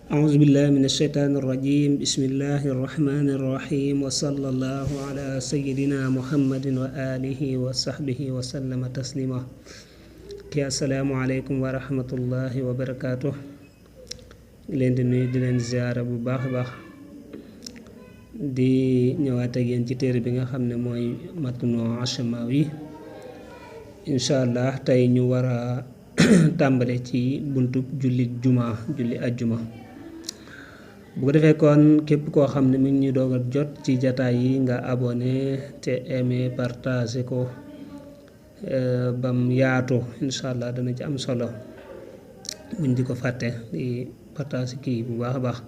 أعوذ بالله من الشيطان الرجيم بسم الله الرحمن الرحيم وصلى الله على سيدنا محمد وآله وصحبه وسلم تسليما السلام عليكم ورحمة الله وبركاته leen di nuyu di leen ziyaara bu baax a baax di ñëwaat ak yéen ci téere bi nga xam ne mooy Matnu Ashmawi incha allah tey ñu war a tàmbale ci buntu julli ajjuma bu ko defee kon képp koo xam ne mi ngi ñu doog a jot ci jataay yi nga abonné te aimé partagé ko bam yaatu incha allah dana ci am solo buñ di ko fàtte di partage kii bu baax a baax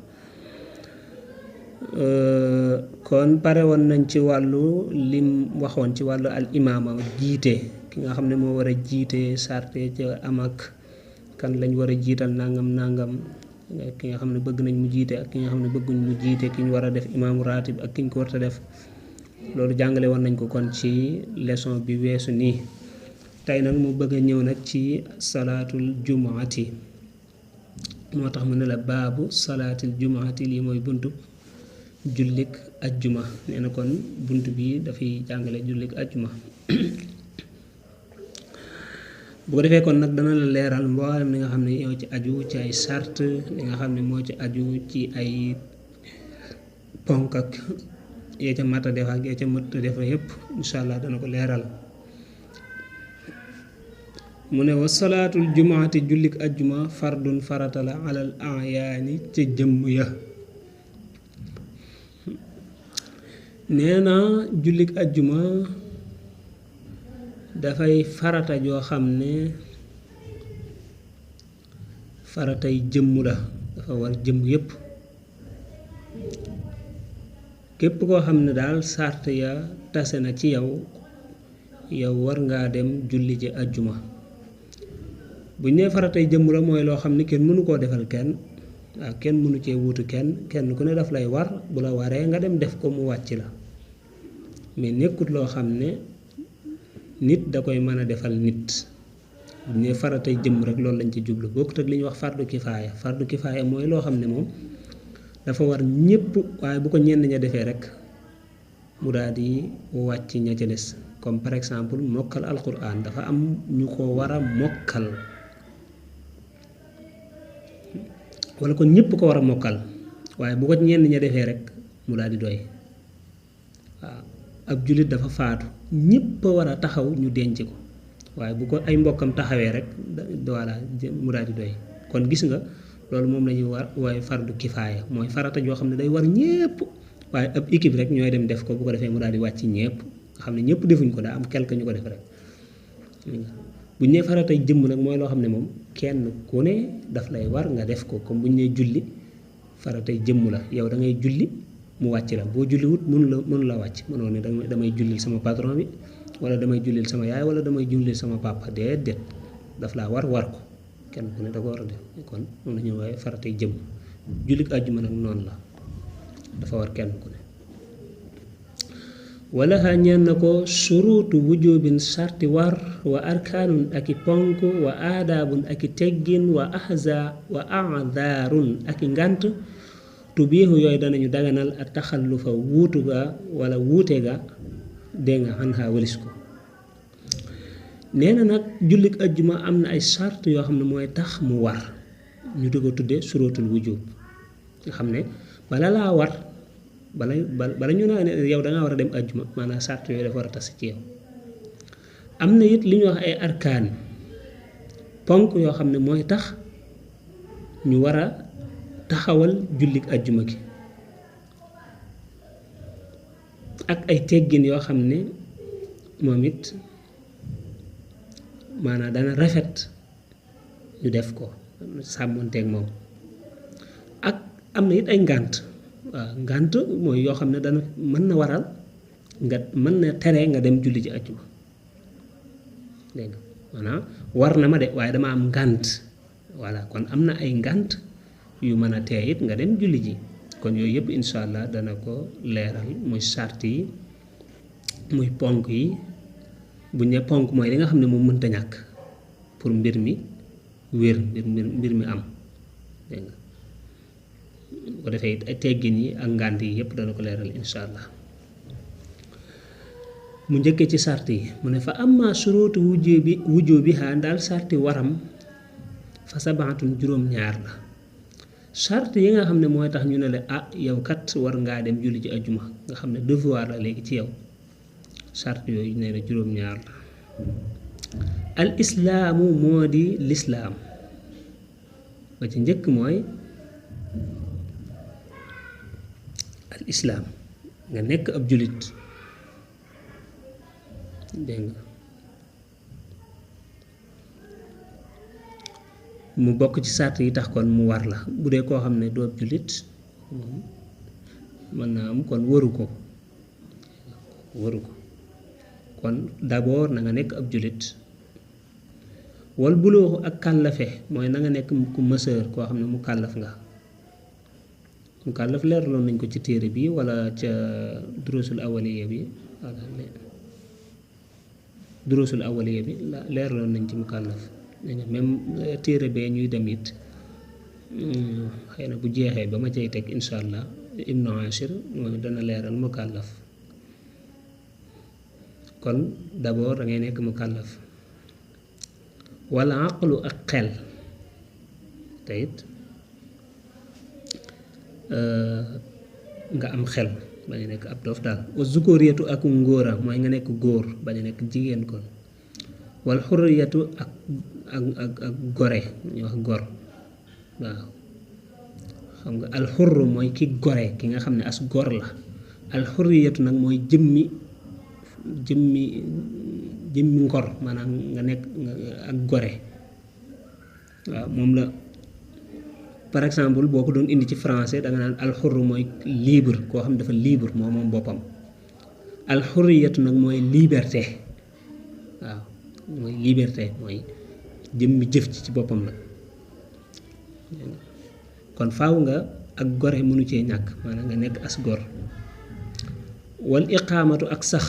kon pare woon nañ ci wàllu lim waxoon ci wàllu al imaama jiite ki nga xam ne moo war a jiite sarte ca am ak kan lañ war a jiital nangam ki nga xam ne bëgg nañ mu jiite ak ki nga xam ne bëgguñ mu jiite ki ñu war a def imaamu ratib ak ki ñu ko war a def loolu jàngale woon nañ ko kon ci leçon bi weesu nii tey nag mu bëgg a ñëw nag ci salaatul jumaati moo tax mu ne la baabu salaatil jumaati lii mooy buntu jullik ajjuma nee na kon buntu bi dafay jàngale jullik ajjuma bu ko defee kon nag dana la leeral mboolem li nga xam ne yow ci aju ci ay sart li nga xam ne moo ci aju ci ay ponk ak yee ca mat a def ak yee ca mët a def yépp incha allah dana ko leeral mu ne wa salaatul jumaati jullik ajjuma fardun farata la alal ayaani ca jëmm ya nee na jullik ajjuma dafay farata joo xam ne faratay jëmm la dafa war jëmm yépp képp koo xam ne daal sart ya tase na ci yow war ngaa dem julli ji ajjuma bu ñu nee faratay jëmm la mooy loo xam ne kenn mënu koo defal kenn waaw kenn mënu cee wuutu kenn ku ne daf lay war bu la waree nga dem def ko mu wàcc la mais nekkut loo xam ne nit da koy mën a defal nit bu ñu nee faratay jëmm rek loolu lañ ci jublu bokkut ak li ñuy wax fardu kifaaya mooy loo xam ne moom dafa war ñépp waaye bu ko ñenn ña defee rek mu daal di wàcc ña ca des comme par exemple mokkal alquran dafa am ñu ko war a mokkal wala kon ñépp ko war a mokkal waaye bu ko ñenn ña defee rek mu daal di doy waaw ab jullit dafa faatu ñépp a war a taxaw ñu denc ko waaye bu ko ay mbokkam taxawee rek voilà mu daal di doy kon gis nga loolu moom la ñuy war waaye fardu kifaaya mooy farata joo xam ne day war ñépp waaye ab équipe rek ñooy dem def ko bu ko defee mu daal di wàcc ñépp nga xam ne ñépp defuñ ko daa am quelque ñu ko def rek bu ñu nee faratay jëmm nag mooy loo xam ne moom kenn ku ne daf lay war nga def ko comme bu ñu nee julli faratay jëmm la yow da ngay julli mu wàcc la boo julliwut mënu la wàcc mënoo ne damay jullil sama patron bi wala damay jullil sama yaay wala damay jullil sama papa déedéet daf laa war ko kenn ku ne da ko war a def kon moom la ñuy waaye faratay jëmm jullik àjjuma nag noonu la dafa war kenn ku ne wala xa ñeen na ko suruutu wujubin sarti war wa arkaanun aki ponk wa aadaabun aki teggin wa ahdaarun aki ngant tubiixu yooyu danañu daganal a taxallufa wuutu ga wala wuute ga dégg nga xan xaa walis ko nee na nag jullik ajjuma am na ay sart yoo xam ne mooy tax mu war ñu di ko tudde suruutul wujub nga xam ne bala laa war bala ñu naa ne yow da ngaa war a dem ajjuma maanaam sart yooyu dafa war a tas ci yow am na it li ñuy wax ay arkaan ponk yoo xam ne mooy tax ñu war a taxawal jullik ajjuma gi ak ay teggin yoo xam ne moom it maanaam dana rafet ñu def ko sàmmonteeg moom ak am na it ay ngànt waaw ngànt mooy yoo xam ne dana mën na waral nga mën na tere nga dem julli ci ajjuma dégg nga maanaam war na ma de waaye dama am ngànt voilà kon am na ay ngànt yu mën a tee it nga dem julli ji kon yooyu yëpp incha allah dana ko leeral muy sart yi muy ponk yi bu ñu ne ponk mooy li nga xam ne moom mënta ñàkk pour mbir mi wér mbir mi am dégg nga bu ko defee it ay teggin yi ak ngànt yi yépp dana ko leeral insha allah. mu njëkkee ci sart yi mu ne fa amma suruutu wujubiha daal sarti waram fa sabaatun juróom-ñaar la. sart yi nga xam ne mooy tax ñu ne la yow kat war ngaa dem julli ci ajjuma nga xam ne devoir la léegi ci yow, sart yooyu nee na juróom-ñaar la. al islaamu moo di lislaam, ba ci njëkk mooy al islaam nga nekk ab jullit, dégg nga mu bokk ci sart yi tax kon mu war la. bu dee koo xam ne doo ab jullit mën naa am kon waru ko kon d'abord na nga nekk ab jullit. wal bulooxu ak kàllafe mooy na nga nekk ku mësër koo xam ne mu kàllaf nga. mu kàllaf leerloon nañ ko ci téere bi wala ca durusul awaliya bi leerloon nañ ci mu kàllaf. même téere bee ñuy dem it xëy na bu jeexee ba ma cay teg insha allah ibnu ashir moom dana leeral mu kàllaf. kon d'abord da ngay nekk mu kàllaf. wala aqlu ak xel te it nga am xel bañ a nekk ab dof daal. wa zukuriyatu ak ngóora mooy nga nekk góor bañ a nekk jigéen kon. wal xurriyatu ak gore ñu wax gor waaw. xam nga alxurr mooy ki gore ki nga xam ne as gor la. alxurriyatu nag mooy jëmmi ngor maanaam nga nekk ak gore waaw. moom la par exemple boo ko doon indi ci français da nga naan alxurr mooy libre, koo xam ne dafa libre moom boppam. alxurriyatu nag mooy liberté waaw, mooy liberté mooy jëmmi jëf ci boppam la. kon faaw nga ak gore mënu cee ñàkk, maanaam nga nekk as gor. wal iqaamatu ak sax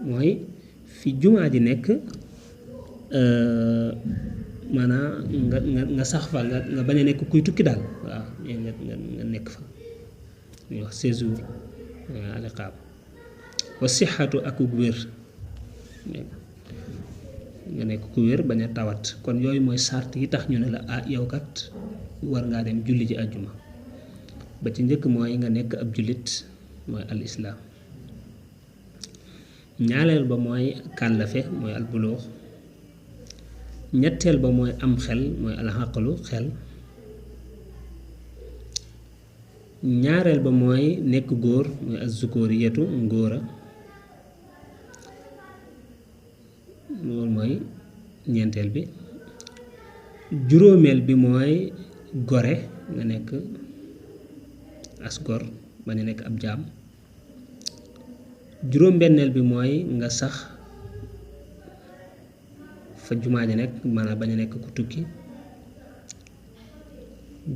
mooy fi jumaa ji nekk maanaam nga sax fa nga bañ a nekk kuy tukki daal waaw. nga nekk fa ñuy wax séjour al iqaama. wa sixatu ak wér nga nekk ku wér bañ a tawat. kon yooyu mooy sart yi tax ñu ne la yow kat war ngaa dem julli ji àjjuma. ba ci njëkk mooy nga nekk ab jullit mooy al islaam. ñaareel ba mooy kàllafe mooy al buluux. ñetteel ba mooy am xel mooy al aqlu xel. ñaareel ba mooy nekk góor mooy az zukuriyatu ngóora. loolu mooy ñeenteel bi. juróomeel bi mooy gore nga nekk as gor bañ a nekk ab jaam. juróom-benneel bi mooy nga sax fa jumaa ji nekk maanaam bañ a nekk ku tukki.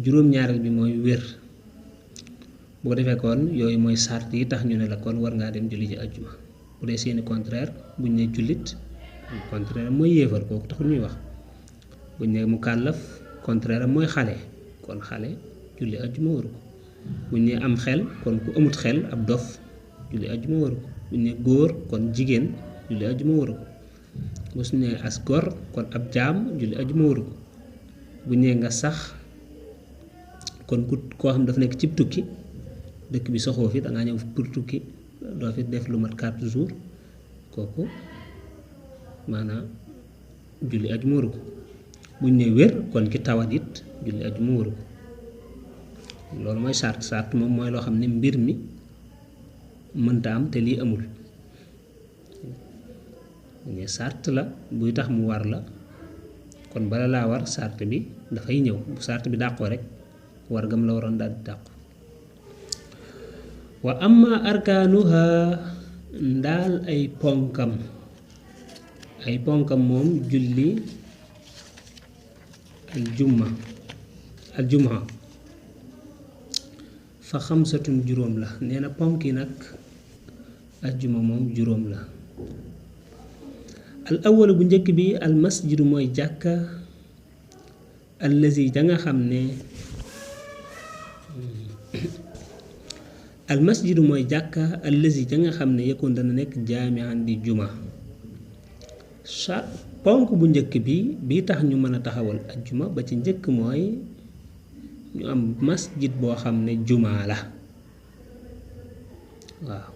juróom-ñaareel bi mooy wér. bu ko defee kon yooyu mooy sart yi tax ñu ne la kon war ngaa dem julli ji àjjuma. bu dee seeni contraire buñ ne jullit contraire mooy yéefar, kooku taxul ñuy wax. buñ ne mu kàllaf contraire mooy xale, kon xale julli àjjuma waru ko. buñ ne am xel kon ku amut xel ab dof julli àjjuma waru ko. buñ ne góor kon jigéen julli àjjuma waru ko. bu su ne as gor kon ab jaam julli àjjuma waru ko. buñ ne nga sax kon ku koo xam dafa nekk cib tukki, dëkk bi soxoo fi dangaa ñëw pour tukki doo fi def lu mat 4 jours, kooku maanaam julli àjjuma waru ko. buñ ne wér kon ki tawat it julli àjjuma waru ko. loolu mooy sart moom mooy loo xam ne mbir mi mënta am te lii amul. ne sart la buy tax mu war la, kon bala laa war sart bi dafay ñëw. bu sart bi dàqoo rek war gam la waroon daal di dàqu. wa amma arkaanuha ndaal ay ponkam moom julli aljuma fa xamsatun juróom la. nee na ponk yi nag aljuma moom juróom la. al awwal bu njëkk bi al masjidu mooy jàkka allazi da nga xam ne al masjidu mooy jàkka allazi ca nga xam ne yëkkoon dana nekk jaamian di juma sa ponk bu njëkk bi tax ñu mën a taxawal ajjuma ba ci njëkk mooy ñu am masjid boo xam ne juma la waaw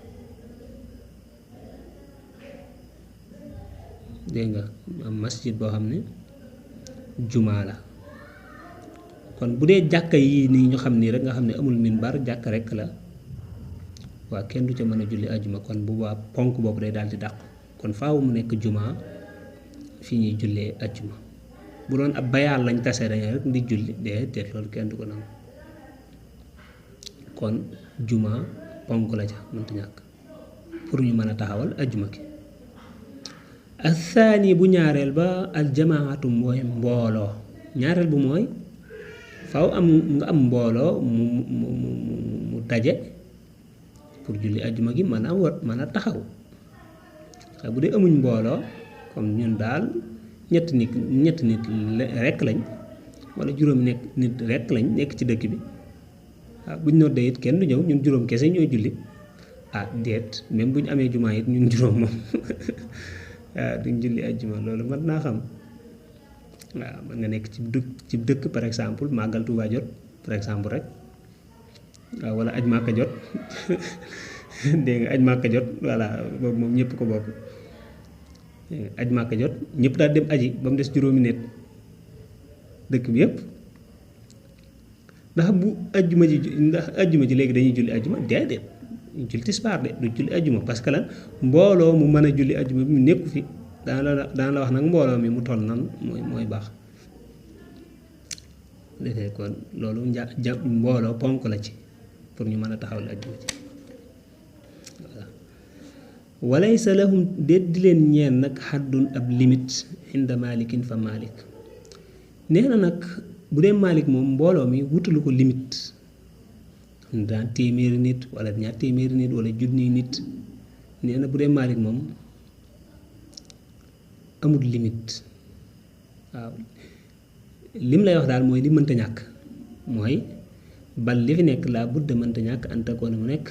dégg nga am masjid boo xam ne juma la kon bu dee jàkka yii nii ñu xam nii rek nga xam ne amul minbar jàkka rek la waa kenn du ca mën a julli ajjuma kon bu waa ponk boobu day daal di dàqu kon faaw mu nekk juma fi ñuy jullee ajjuma bu doon ab bayaal lañ tase dañu rek di julli déedéet loolu kenn du ko nangu kon juma ponk la ca mënta ñàkk pour ñu mën a taxawal ajjuma ki athaani bu ñaareel ba aljamaatu mooy mbooloo ñaareel bu mooy faaw nga am mbooloo mu daje pour julli ajjuma gi mën a taxaw waaye bu dee amuñ mbooloo comme ñun daal ñetti nit rekk lañ wala juróomi nit rekk lañ nekk ci dëkk bi buñ noddee it kenn du ñëw ñun juróom kese ñooy julli déet même buñ amee jumaa it ñun juróom moom duñ julli ajjuma loolu mat naa xam waaw mën nga nekk ci dëkk par exemple màggal Tuubaa jot par exemple rek waaw wala aj Màkka jot dégg nga aj Màkka jot voilà boobu moom ñëpp ko bokk aj Màkka jot ñëpp daal dem aji ba mu des juróomi nit dëkk bi yëpp ndax ajjuma ji léegi dañuy julli ajjuma déedéet ñu julli tisbaar de du julli ajjuma parce que lan mbooloo mu mën a julli ajjuma bi mu nekku fi daan la wax nag mbooloo mi mu toll nan mooy baax defee kon loolu mbooloo ponk la ci pour ñu mën a taxawal ajjuma ci voilà walaysa lahum déet di leen ñeen nag xaddun ab limite inda malikin fa malik nee na nag bu dee malik moom mbooloo mi wutalu ko limite daan téeméeri nit wala ñaar téeméeri nit wala junni nit nee na bu dee malik moom amul limite waaw lim lay wax daal mooy li mënta ñàkk mooy bal li fi nekk laa budda mënta ñàkk antakoon mu nekk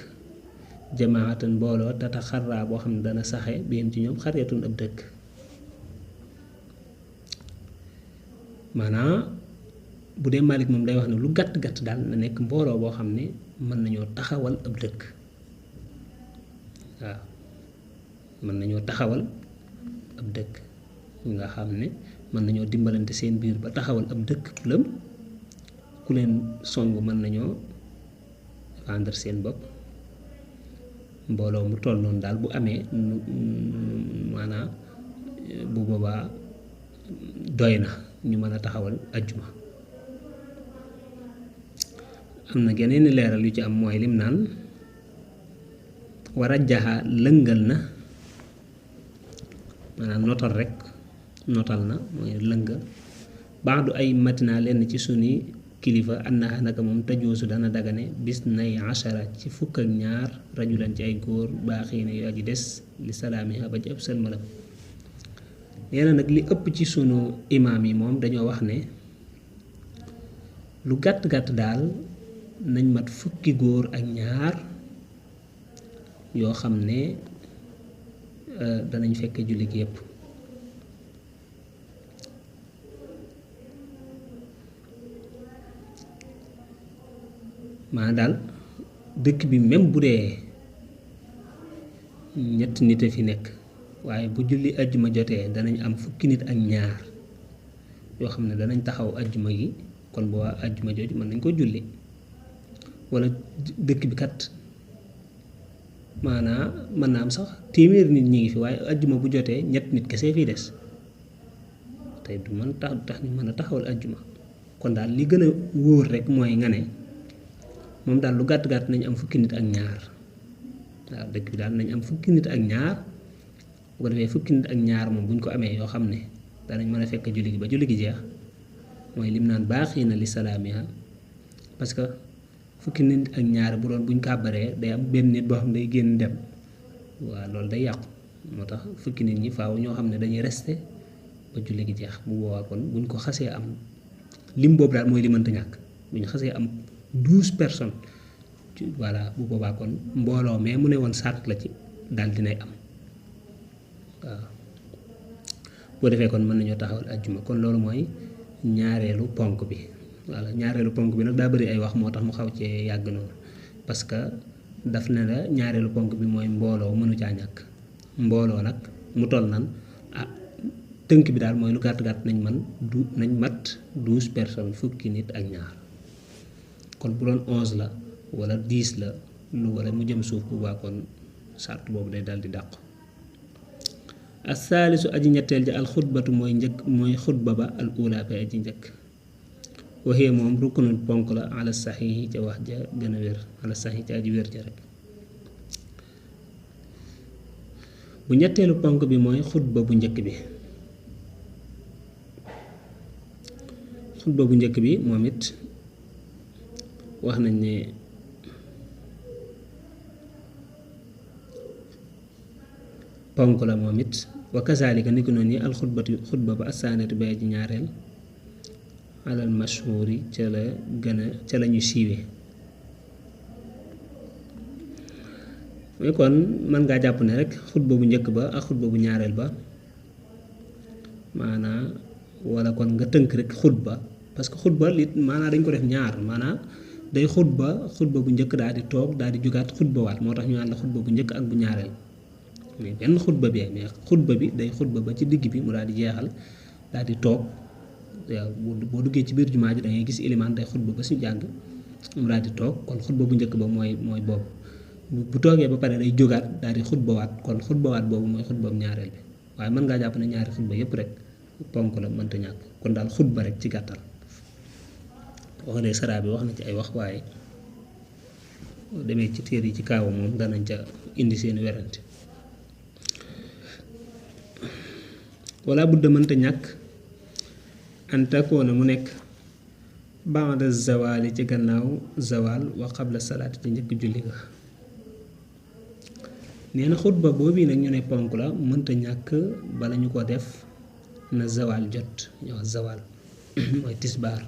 jamaatan mbooloo tata xarraa boo xam ne dana saxe biyam ci ñoom xareetun ab dëkk maanaam bu dee Malik moom day wax ne lu gàtt-gàtt daal na nekk mbooloo boo xam ne mën nañoo taxawal ab dëkk waaw mën nañoo taxawal ab dëkk nga xam ne mën nañoo dimbalante seen biir ba taxawal ab dëkk lëm ku leen song mën nañoo défendre seen bopp mbooloo mu toll noonu daal bu amee maanaam bu boobaa doy na ñu mën a taxawal ajjuma am na geneen leeral yu ci am mooy lim naan war a jaxa lëngal na maanaam notal na mooy lëngal baax du ay matina lenn ci suni kilifa annaha naka moom tajoosu dana dagane bis nay ashara ci fukk ak ñaar rajulan ci ay góor baaxiina yu aji des li salaamiha ba ci ëpp sëlmalam nee na nag li ëpp ci sunu imaam yi moom dañoo wax ne lu gàtt-gàtt daal nañ mat fukki góor ak ñaar yoo xam ne danañ fekk julli gi yépp maanaam daal dëkk bi même bu dee ñetti nit a fi nekk waaye bu julli ajjuma jotee danañ am fukki nit ak ñaar yoo xam ne danañ taxaw ajjuma gi kon bu waa ajjuma jooju mën nañ ko julli wala dëkk bi kat maanaam mën naa am sax téeméeri nit ñi ngi fi waaye ajjuma bu jotee ñett nit kese fii des tey du mën tax ñu mën a taxawal ajjuma kon daal li gën a wóor rek mooy nga ne moom daal lu gàtt-gàtt nañ am fukki nit ak ñaar waaw dëkk bi daal nañ am fukki nit ak ñaar bu ko defee fukki nit ak ñaar moom bu ñu ko amee yoo xam ne danañ mën a fekk julli gi ba julli gi jeex mooy lim naan baaxiina li salaamiha parce que fukki nit ak ñaar bu doon buñ kàbbaree day am benn nit boo xam ne day génn dem waaw loolu day yàqu moo tax fukki nit ñi faaw ñoo xam ne dañuy resté ba julli gi jeex bu boobaa kon buñ ko xasee am lim boobu daal mooy li mënta ñàkk bu ñu xasee am 12 personnes voilà bu boobaa kon mbooloo mais mu ne woon sart la ci daal dinay am waaw boo defee kon mën nañoo taxawal ajjuma kon loolu mooy ñaareelu ponk bi voilà ñaareelu ponk bi nag daa bëri ay wax moo tax mu xaw cee yàgg noonu parce que daf ne la ñaareelu ponk bi mooy mbooloo mënu caa ñàkk mbooloo nag mu toll nan tënk bi daal mooy lu gàtt-gàtt nañ mat 12 personnes fukki nit ak ñaar kon bu doon 11 la wala 10 la lu wala mu jëm suuf bu baa kon sart boobu day daal di dàq as-saalisu aji ñetteel ja alxutbatu mooy xutba ba al ula ba aji njëkk waxee moom rukkunul ponk la ala saxiix ca wax ja gën a wér ala saxiix ca aji wér ja rek bu ñetteelu ponk bi mooy xutba bu njëkk bi xutba bu njëkk bi moom it wax nañ ne ponk la moom it wa kazalika ni ko noonu yi alxutbatu xutba ba asaanatu ba aji ñaareel alal mashhuri ca la ñu siiwee mais kon mën ngaa jàpp ne rek xutba bu njëkk ba ak xutba bu ñaareel ba maanaa wala kon nga tënk rek xutba parce que xutba li maanaa dañ ko def ñaar maanaa day xutba bu njëkk daal di toog daal di jugaat xutba waat moo tax ñu naan la xutba bu njëkk ak bu ñaareel mais benn xutba bi mais xutba bi day xutba ba ci digg bi mu daal di jeexal daal di toog waaw boo duggee ci biir jumaa ji da ngay gis ilimaan day xutba ba si jàng mu daal di toog kon xutba bu njëkk ba mooy boobu bu toogee ba pare day jógaat daal di xutbawaat kon xutbawaat boobu mooy xutba bu ñaareel bi waaye mën ngaa jàpp ne ñaari xutba yépp rek ponk la mënta ñàkk kon daal xutba rek ci gàttal wax dee saraa bi wax na ci ay wax waaye demee ci téer yi ci kaawa moom danañ ca indi seeni werante wala budda mënta ñàkk an takoona mu nekk ba'da zawaali ci gannaaw zawaal wa qabla salaati ci njëkk julli ga nee na xutba boobu nag ñu ne ponk la mënta ñàkk bala ñu ko def na zawaal jot ñu wax zawaal mooy tisbaar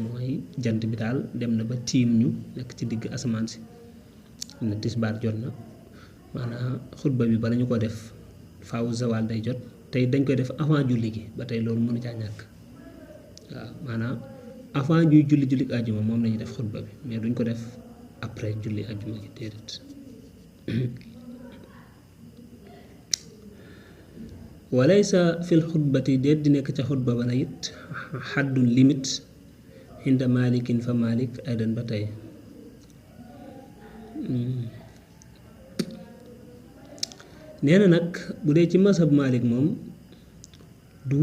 mooy jant bi daal dem na ba tiim ñu nekk ci digg asamaan si na tisbaar jot na maanaam xutba bi bala ñu ko def faaw zawaal day jot tey dañ koy def avant julli gi ba tey loolu mënu caa ñàkk waaw maanaam avant ñuy julli àjjuma moom lañuy def xutba bi mais duñ ko def après julli àjjuma gi déedéet walaysa fil xutbati déet di nekk ca xutba ba na it xaddun limite inda malikin fa malik aydan ba tey nee na nag bu dee ci masab malik moom du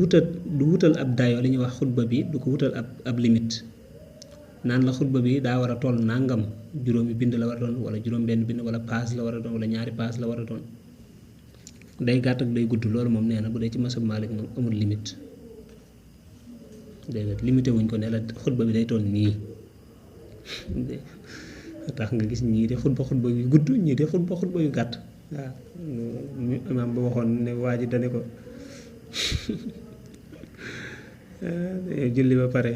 wutal ab dayo li ñuy wax xutba bi du ko wutal ab limite naan la xutba bi daa war a toll nangam juróomi bind la war a doon wala juróom benn bind wala paas la war a doon wala ñaari paas la war a doon day gàtt ak day gudd loolu moom nee na bu dee ci masab malik moom amul limite déedéet limité wuñ ko ne la xutba bi day toll nii tax nga gis ñii de xutba yu gudd ñii de xutba yu gàtt waaw imaam ba waxoon ne waa ji dane ko julli ba pare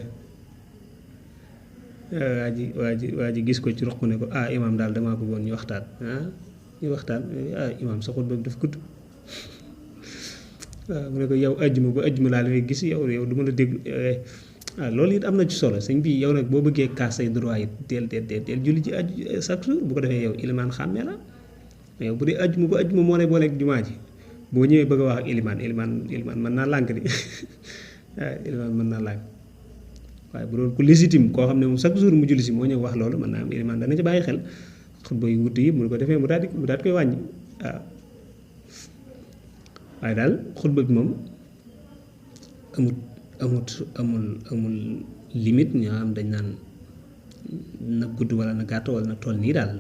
waa ji gis ko ci roq ne ko imaam daal damaa bëggoon ñu waxtaan ñu waxtaan imaam sa xutba bi daf gudd waaw mu ne ko yow ajjuma laa la fay gis yow du ma la déglu loolu it am na ci solo sëñ bi yow nag boo bëggee kaas say droit it teel julli ci chaque jour bu ko defee yow ilimaan xàmmee la yow bu dee ajjuma moo lay booleeg jumaa ji boo ñëwee bëgg a wax ak ilimaan mën naa lànk di waaw ilimaan mën naa lànk waaye bu doon ku légitime koo xam ne moom chaque jour mu julli si moo ñëw wax loolu mën naa am ilimaan dana ci bàyyi xel xutba yu gudd yi mu ko defee mu daal di koy wàññi waaw waaye daal xutba bi moom amul limite ñoo am dañ naan na gudd wala na gàtt wala na toll nii daal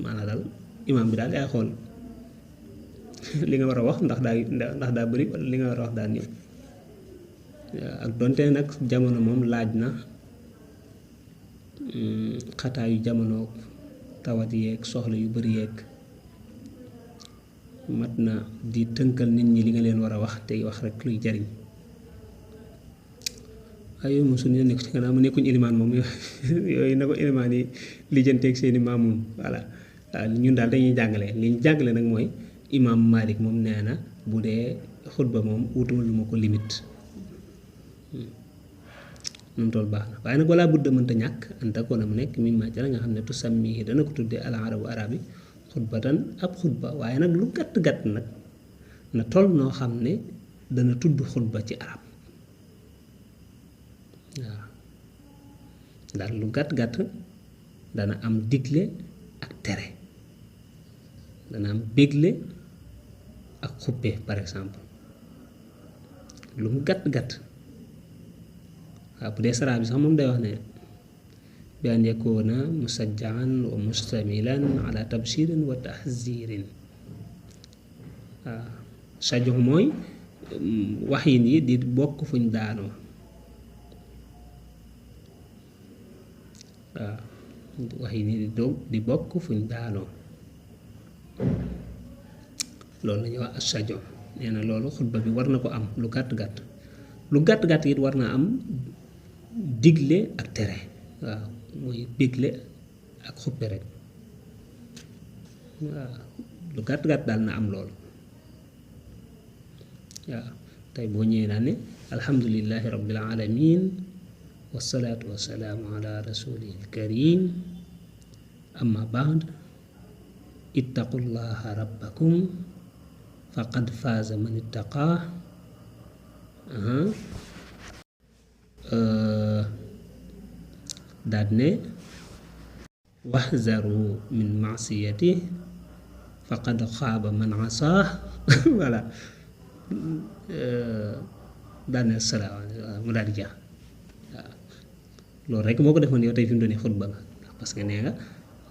maanaam daal imaam bi daal yaay xool li nga war a wax ndax daa bëri wala li nga war a wax daa néew ak donte nag jamono moom laaj na xataayu jamono tawat yeeg soxla yu bëri yeeg mat na di tënkal nit ñi li nga leen war a wax tey wax rek luy jariñ waaye yooyu moom suñu yoon nekk ci gannaaw mu nekkuñ ilimaan moom yooyu na ko ilimaan yi lijjanteeg seeni maamum voilà waaw ñun daal dañuy jàngale li ñu jàngale nag mooy imaam Malik moom nee na bu dee xutba moom wutul lu ma ko limite moom tool baax na waaye nag walaa budda mënta ñàkk anta ko na mu nekk mi ma la nga xam ne tu sammi dana ko tuddee al arabu arab yi xutbatan ab xutba waaye nag lu gàtt gàtt nag na toll noo xam ne dana tudd xutba ci arab waaw ndax lu gàtt gàtt dana am digle ak tere dana am bégle ak xuppe par exemple lu mu gàtt gàtt waaw bu dee saraa bi sax moom day wax ne bi an yakuna musajjaan wa mustamilan ala tabshirin wa tahzirin waaw sajox mooy waxin yi di bokk fuñ daanoo waaw waxin yi di bokk fuñ daanoo loolu la ñuy wax as sajox nee na loolu xutba bi war na ko am lu gàtt gàtt lu gàtt gàtt it war na am digle ak tere waaw mooy bégle ak xuppe rek waaw lu gàtt gàtt daal na am loolu waaw tey boo ñëwee naa ne alhamdulillahi rabbil alamin wasalaatu wasalaamu ala rasulil karim amma baad ittaqullaha rabbakum faqad faaza man ittaqaa daal ne waxzaru min maasiyati faqad xaaba man asaa voilà daal ne salaamaaleykum mu daal di jeex waaw loolu rek boo ko defoon yow tey fi mu doon xutba nga parce que nee nga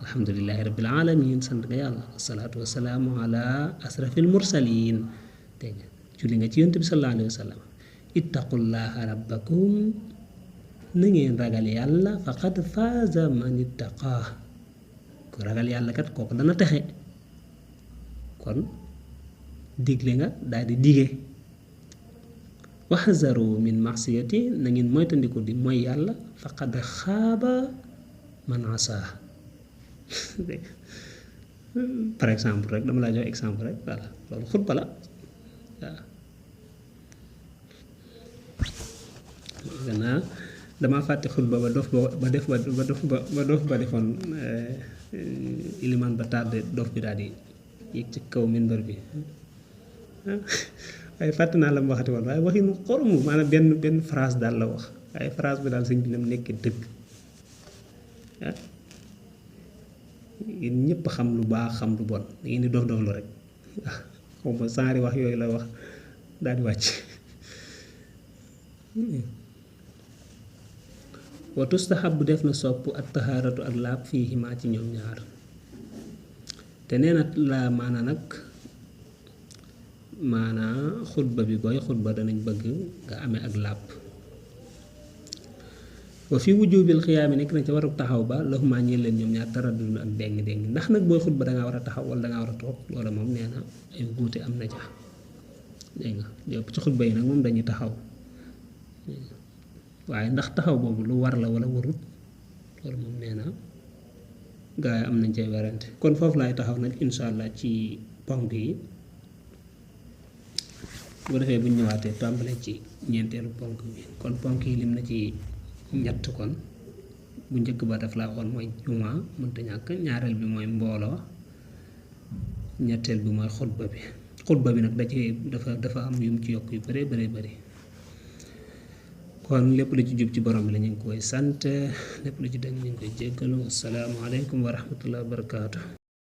alhamdulillahi rabbil alamin sant nga yàlla wasalaatu wasalaamu ala asrafil mursalin dégg nga julli nga ci yonent bi sallallahu alayhi wa sallam ittaqullaha rabbakum na ngeen ragal yàlla faqad faaza man ittaqaa ku ragal yàlla kat kooku dana texe kon digle nga daal di dige waxzaru min maxsiyati na ngeen moytandiku di mooy yàlla faqad xaaba man asaa par exemple rek dama laa jox exemple rek voilà loolu xutba la waaw gannaaw damaa fàtte xutba ba dof ba defoon ilimaan ba tardé dof bi daal di yéeg ci kaw minbar bi waaye fàtte naa la mu waxati woon waaye waxinu xoromu maanaam benn phrase daal la wax waaye phrase bi daal sëñ bi nam nekkee dëgg ah yéen ñëpp xam lu baax xam lu bon da ngeen di dof doflu rek xaw ma saari wax yooyu la wax daal di wàcc wa tustahabu def na sopp at tahaaratu ak laab fiihimaa ci ñoom ñaar te nee na la maanaa xutba bi booy xutba danañ bëgg nga amee ak laab wa fi wujubil xiyaami nekk na ca waru taxaw ba lahumaa ñeel leen ñoom ñaar taraddudun ak déng ndax nag booy xutba dangaa war a taxaw wala dangaa war a toog loola moom nee na ay wuute am na ca dégg nga yëpp ci xutba yi nag moom dañuy taxaw waaye ndax taxaw boobu lu war la wala warut loolu moom nee na gaa yi am nañ cay werante kon foofu laay taxaw nag insha allah ci ponk yi bu defee bu ñu ñëwaatee tàmbale ci ñeenteelu ponk bi kon ponk yi lim na ci ñett kon bu njëkk ba daf laa waxoon mooy juma mënta ñàkk ñaareel bi mooy mbooloo ñetteel bi mooy xutba bi nag dafa am yu mu ci yokk yu bëree bëri kon lépp lu ci jub ci borom bi la ñu ngi koy sant lépp lu ci dëng ñu ngi koy jéggalu assalaamu aleykum wa rahmatullahi wa barakaatu